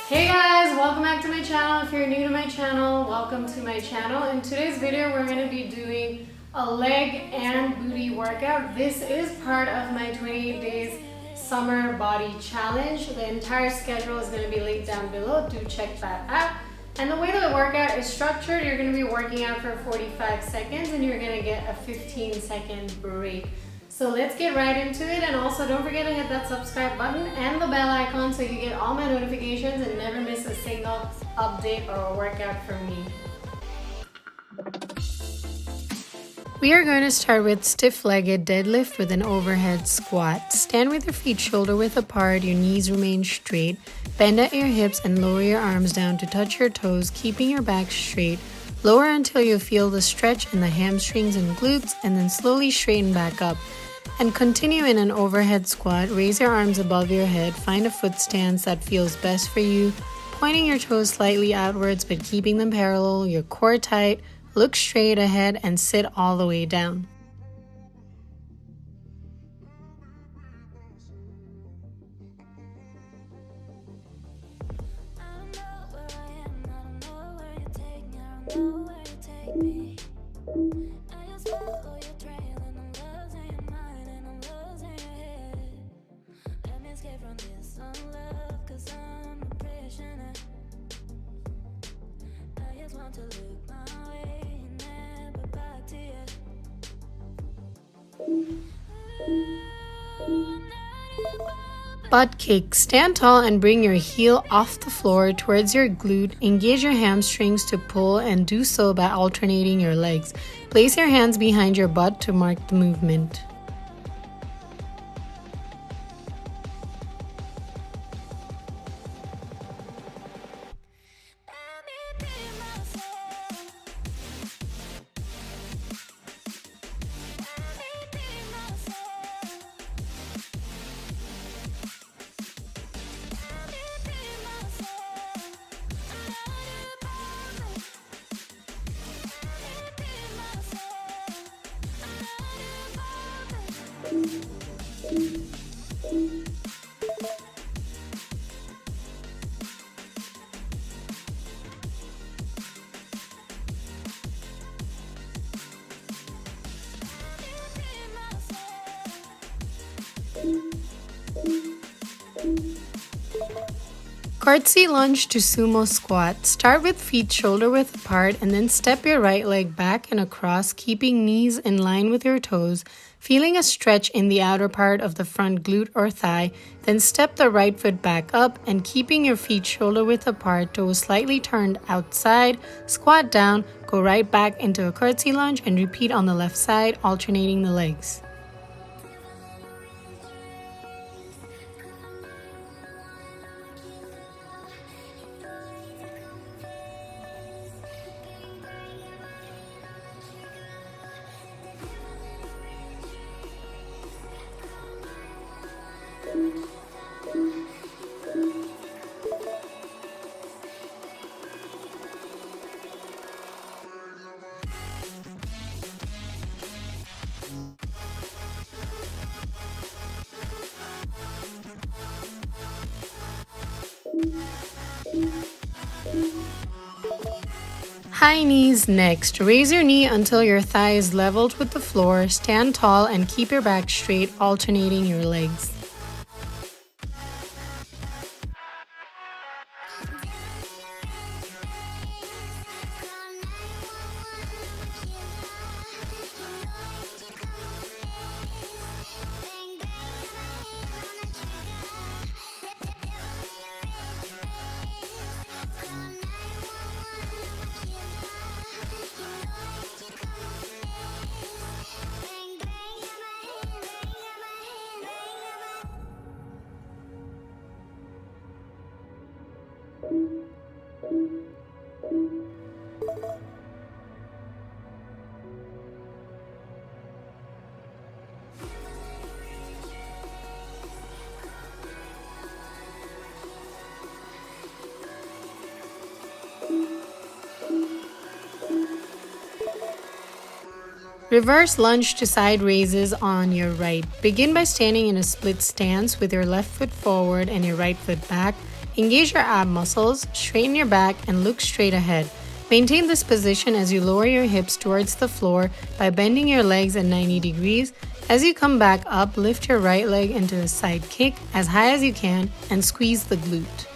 Hey guys, welcome back to my channel. If you're new to my channel, welcome to my channel. In today's video, we're going to be doing a leg and booty workout. This is part of my 28 days summer body challenge. The entire schedule is going to be linked down below. Do check that out. And the way that the workout is structured, you're going to be working out for 45 seconds and you're going to get a 15-second break. So let's get right into it, and also don't forget to hit that subscribe button and the bell icon so you get all my notifications and never miss a single update or a workout from me. We are going to start with stiff-legged deadlift with an overhead squat. Stand with your feet shoulder width apart, your knees remain straight. Bend at your hips and lower your arms down to touch your toes, keeping your back straight. Lower until you feel the stretch in the hamstrings and glutes, and then slowly straighten back up. And continue in an overhead squat. Raise your arms above your head. Find a foot stance that feels best for you, pointing your toes slightly outwards but keeping them parallel, your core tight. Look straight ahead and sit all the way down. Butt kick. Stand tall and bring your heel off the floor towards your glute. Engage your hamstrings to pull and do so by alternating your legs. Place your hands behind your butt to mark the movement. Curtsy lunge to sumo squat. Start with feet shoulder width apart and then step your right leg back and across, keeping knees in line with your toes, feeling a stretch in the outer part of the front glute or thigh. Then step the right foot back up and keeping your feet shoulder width apart, toes slightly turned outside, squat down, go right back into a curtsy lunge and repeat on the left side, alternating the legs. High knees next. Raise your knee until your thigh is leveled with the floor. Stand tall and keep your back straight, alternating your legs. Reverse lunge to side raises on your right. Begin by standing in a split stance with your left foot forward and your right foot back. Engage your ab muscles, straighten your back, and look straight ahead. Maintain this position as you lower your hips towards the floor by bending your legs at 90 degrees. As you come back up, lift your right leg into a side kick as high as you can and squeeze the glute.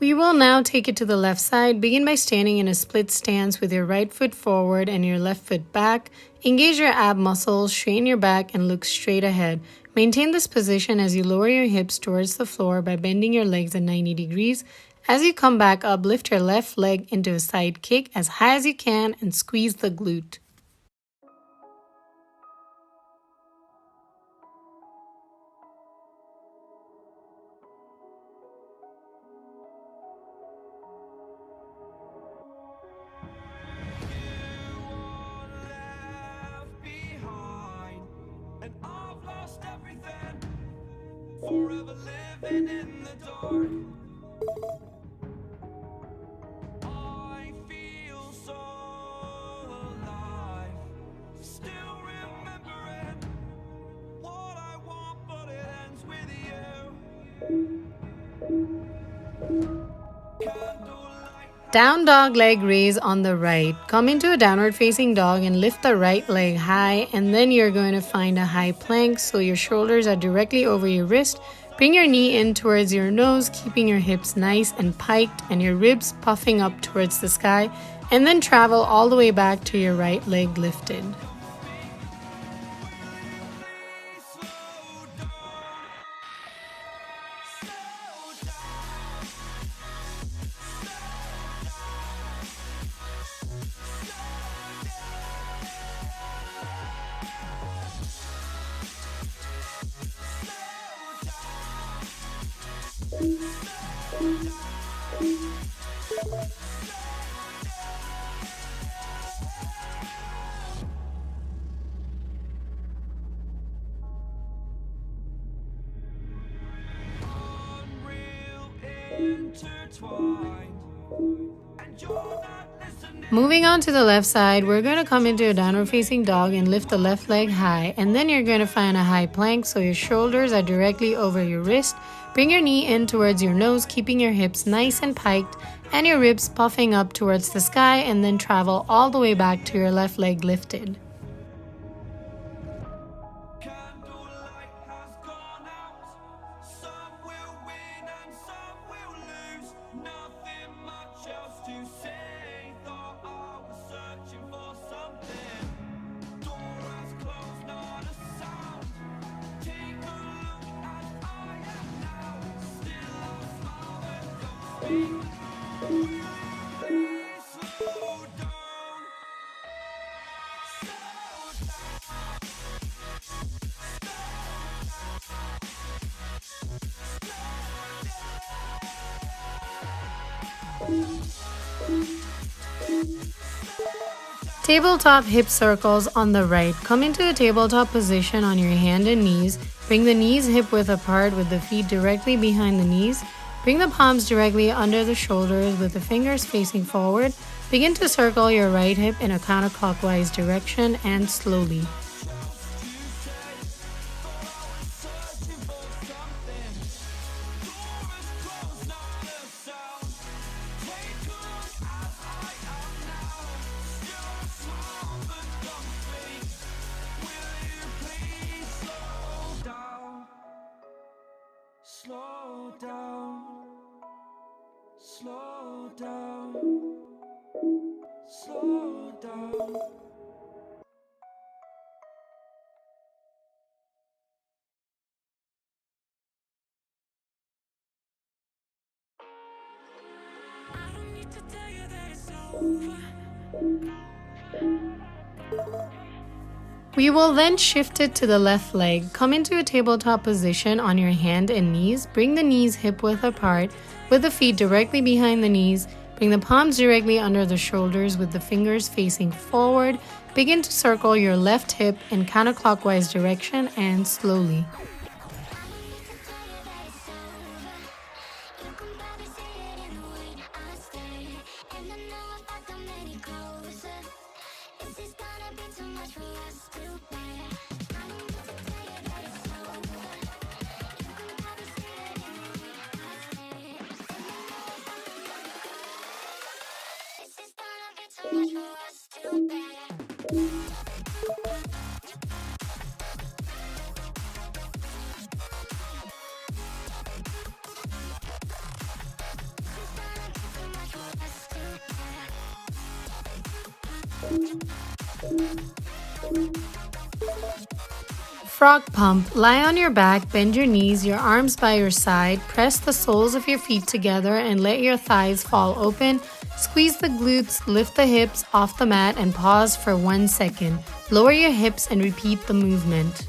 We will now take it to the left side. Begin by standing in a split stance with your right foot forward and your left foot back. Engage your ab muscles, straighten your back, and look straight ahead. Maintain this position as you lower your hips towards the floor by bending your legs at 90 degrees. As you come back up, lift your left leg into a side kick as high as you can and squeeze the glute. Forever living in the dark. I feel so alive. Still remembering what I want, but it ends with you. Down dog leg raise on the right. Come into a downward facing dog and lift the right leg high, and then you're going to find a high plank so your shoulders are directly over your wrist. Bring your knee in towards your nose, keeping your hips nice and piked and your ribs puffing up towards the sky, and then travel all the way back to your right leg lifted. Moving on to the left side, we're going to come into a downward facing dog and lift the left leg high, and then you're going to find a high plank so your shoulders are directly over your wrist. Bring your knee in towards your nose, keeping your hips nice and piked and your ribs puffing up towards the sky, and then travel all the way back to your left leg lifted. Tabletop hip circles on the right. Come into a tabletop position on your hand and knees. Bring the knees hip width apart with the feet directly behind the knees. Bring the palms directly under the shoulders with the fingers facing forward. Begin to circle your right hip in a counterclockwise direction and slowly. Slow down, slow down, slow down. I don't need to tell you that it's over. We will then shift it to the left leg. Come into a tabletop position on your hand and knees. Bring the knees hip width apart with the feet directly behind the knees. Bring the palms directly under the shoulders with the fingers facing forward. Begin to circle your left hip in counterclockwise direction and slowly. Frog pump. Lie on your back, bend your knees, your arms by your side, press the soles of your feet together and let your thighs fall open. Squeeze the glutes, lift the hips off the mat and pause for 1 second. Lower your hips and repeat the movement.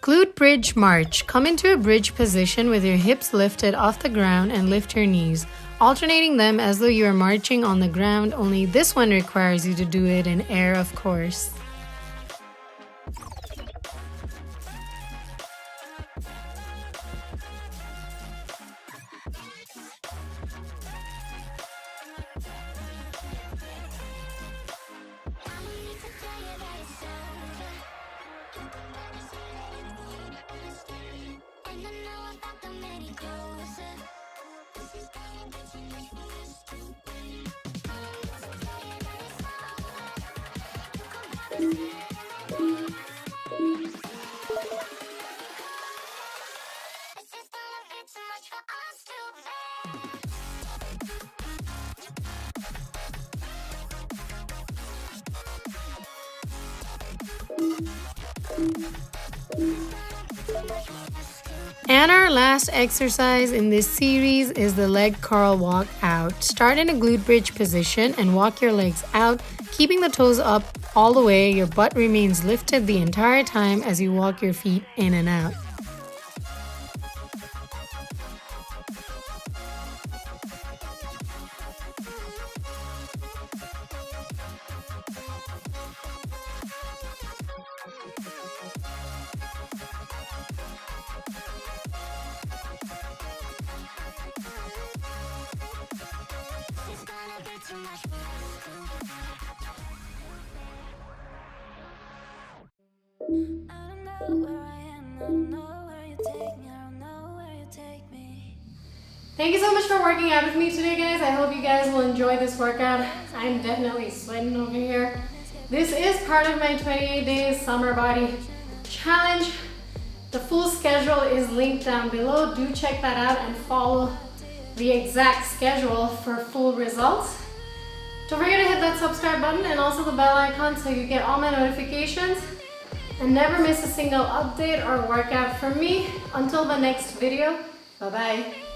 Glute bridge march. Come into a bridge position with your hips lifted off the ground and lift your knees, alternating them as though you are marching on the ground, only this one requires you to do it in air, of course. And our last exercise in this series is the leg curl walk out. Start in a glute bridge position and walk your legs out, keeping the toes up all the way. Your butt remains lifted the entire time as you walk your feet in and out. Thank you so much for working out with me today, guys. I hope you guys will enjoy this workout. I'm definitely sweating over here. This is part of my 28 days summer body challenge. The full schedule is linked down below. Do check that out and follow the exact schedule for full results. Don't forget to hit that subscribe button and also the bell icon so you get all my notifications and never miss a single update or workout from me. Until the next video, bye-bye.